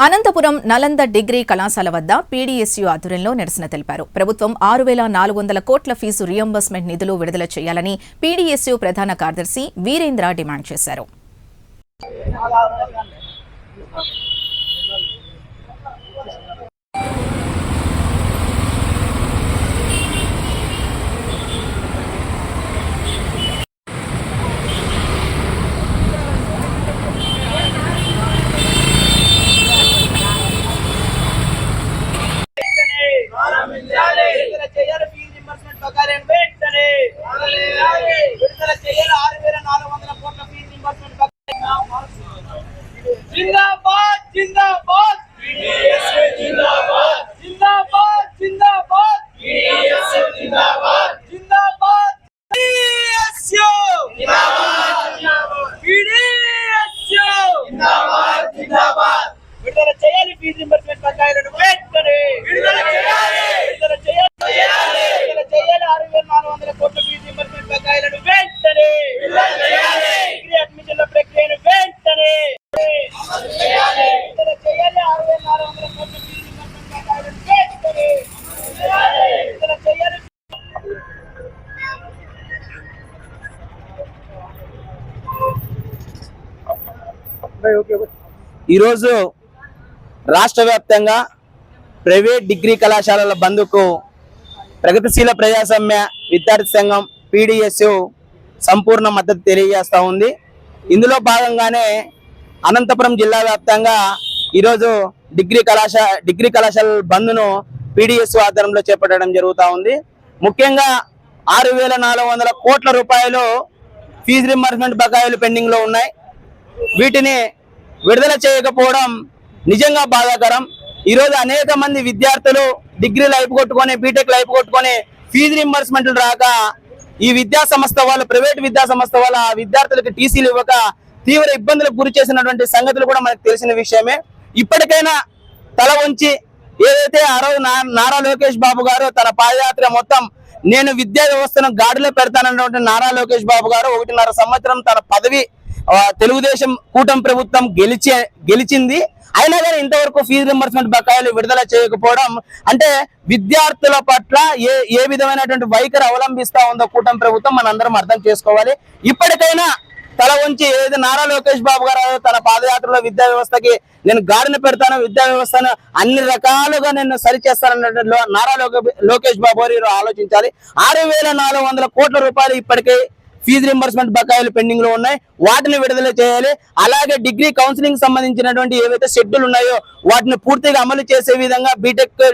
Anantapuram Nalanda degree కళాశాల వద్ద PDSU ఆధ్వర్యంలో నిరసన తెలిపారు. ప్రభుత్వం 6,400 కోట్ల ఫీజు రియంబర్స్మెంట్ నిధులు విడుదల చేయాలని పీడీఎస్యూ ప్రధాన కార్యదర్శి వీరేంద్ర డిమాండ్ చేశారు. जिंदाबाद जिंदाबाद जिंदाबाद जिंदाबाद जिंदाबाद जिंदाबाद जिंदाबाद पीडीएसयू जिंदाबाद जिंदाबाद విడుదల చేయాలి ఫీజు రింబర్స్మెంట్ బకాయిలను వెంటనే విడుదల చేయాలి 6,400 కోట్ల ఫీజు రింబర్స్మెంట్ బకాయిలను వెంటనే విడుదల చేయాలి డిగ్రీ అడ్మిషన్ల ప్రక్రియను వెంటనే ఈరోజు రాష్ట్ర వ్యాప్తంగా ప్రైవేట్ డిగ్రీ కళాశాలల బంద్కు ప్రగతిశీల ప్రజాస్వామ్య విద్యార్థి సంఘం పీడీఎస్యూ సంపూర్ణ మద్దతు తెలియజేస్తూ ఉంది. ఇందులో భాగంగానే అనంతపురం జిల్లా వ్యాప్తంగా ఈరోజు డిగ్రీ కళాశాల బంద్ను పీడీఎస్యూ ఆధ్వర్యంలో చేపట్టడం జరుగుతూ ఉంది. ముఖ్యంగా 6,400 కోట్ల రూపాయలు ఫీజు రింబర్స్మెంట్ బకాయిలు పెండింగ్లో ఉన్నాయి. వీటిని విడుదల చేయకపోవడం నిజంగా బాధాకరం. ఈరోజు అనేక మంది విద్యార్థులు డిగ్రీలు అయిపోగొట్టుకొని బీటెక్లు అయిపోగొట్టుకొని ఫీజు రింబర్స్మెంట్లు రాక ఈ విద్యా సంస్థ వాళ్ళు ప్రైవేట్ విద్యా సంస్థ వాళ్ళ విద్యార్థులకు టీసీలు ఇవ్వక తీవ్ర ఇబ్బందులకు గురి చేసినటువంటి సంగతులు కూడా మనకు తెలిసిన విషయమే. ఇప్పటికైనా తల వంచి ఏదైతే ఆ రోజు నారా లోకేష్ బాబు గారు తన పాదయాత్ర మొత్తం నేను విద్యా వ్యవస్థను గాడిలో పెడతానన్నటువంటి నారా లోకేష్ బాబు గారు 1.5 సంవత్సరం తన పదవి తెలుగుదేశం కూటమి ప్రభుత్వం గెలిచింది. అయినా కానీ ఇంతవరకు ఫీజు రింబర్స్మెంట్ బకాయిలు విడుదల చేయకపోవడం అంటే విద్యార్థుల పట్ల ఏ విధమైనటువంటి వైఖరి అవలంబిస్తా ఉందో కూటమి ప్రభుత్వం మనందరం అర్థం చేసుకోవాలి. ఇప్పటికైనా తల వంచి ఏదైతే నారా లోకేష్ బాబు గారు తన పాదయాత్రలో విద్యా వ్యవస్థకి నేను గాడిన పెడతాను, విద్యా వ్యవస్థను అన్ని రకాలుగా నేను సరిచేస్తానన్నట్టు నారా లోకేష్ బాబు గారు ఆలోచించాలి. 6,400 కోట్ల రూపాయలు ఇప్పటికే ఫీజు రింబర్స్మెంట్ బకాయిలు పెండింగ్ లో ఉన్నాయి. వాటిని విడుదల చేయాలి. అలాగే డిగ్రీ కౌన్సిలింగ్ సంబంధించినటువంటి ఏవైతే షెడ్యూల్ ఉన్నాయో వాటిని పూర్తిగా అమలు చేసే విధంగా బీటెక్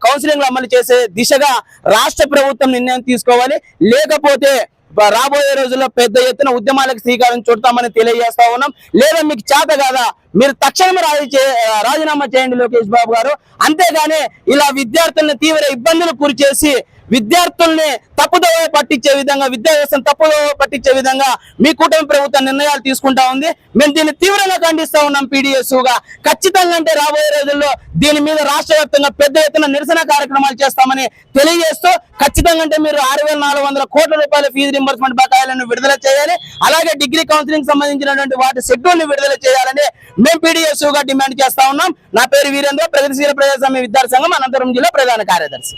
కౌన్సిలింగ్ అమలు చేసే దిశగా రాష్ట్ర ప్రభుత్వం నిర్ణయం తీసుకోవాలి. లేకపోతే రాబోయే రోజుల్లో పెద్ద ఎత్తున ఉద్యమాలకు శ్రీకారం చుడతామని తెలియజేస్తా ఉన్నాం. లేదా మీకు చేత కాదా మీరు తక్షణమే రాజీనామా చేయండి లోకేష్ బాబు గారు. అంతేగాని ఇలా విద్యార్థులను తీవ్ర ఇబ్బందులు గురి చేసి విద్యార్థుల్ని తప్పుదోవ పట్టించే విధంగా విద్యా వ్యవస్థను తప్పుదోవ పట్టించే విధంగా మీ కూటమి ప్రభుత్వం నిర్ణయాలు తీసుకుంటా ఉంది. మేము దీన్ని తీవ్రంగా ఖండిస్తా ఉన్నాం. పీడీఎస్యూగా ఖచ్చితంగా అంటే రాబోయే రోజుల్లో దీని మీద రాష్ట్ర వ్యాప్తంగా పెద్ద ఎత్తున నిరసన కార్యక్రమాలు చేస్తామని తెలియజేస్తూ ఖచ్చితంగా అంటే మీరు 6,400 కోట్ల రూపాయల ఫీజు రింబర్స్మెంట్ బకాయిలను విడుదల చేయాలి. అలాగే డిగ్రీ కౌన్సిలింగ్ సంబంధించినటువంటి వాటి షెడ్యూల్ని విడుదల చేయాలని మేము పీడీఎస్యూగా డిమాండ్ చేస్తా ఉన్నాం. నా పేరు వీరేంద్ర, ప్రగతిశీల ప్రజాస్వామ్య విద్యార్థి సంఘం అనంతపురం జిల్లా ప్రధాన కార్యదర్శి.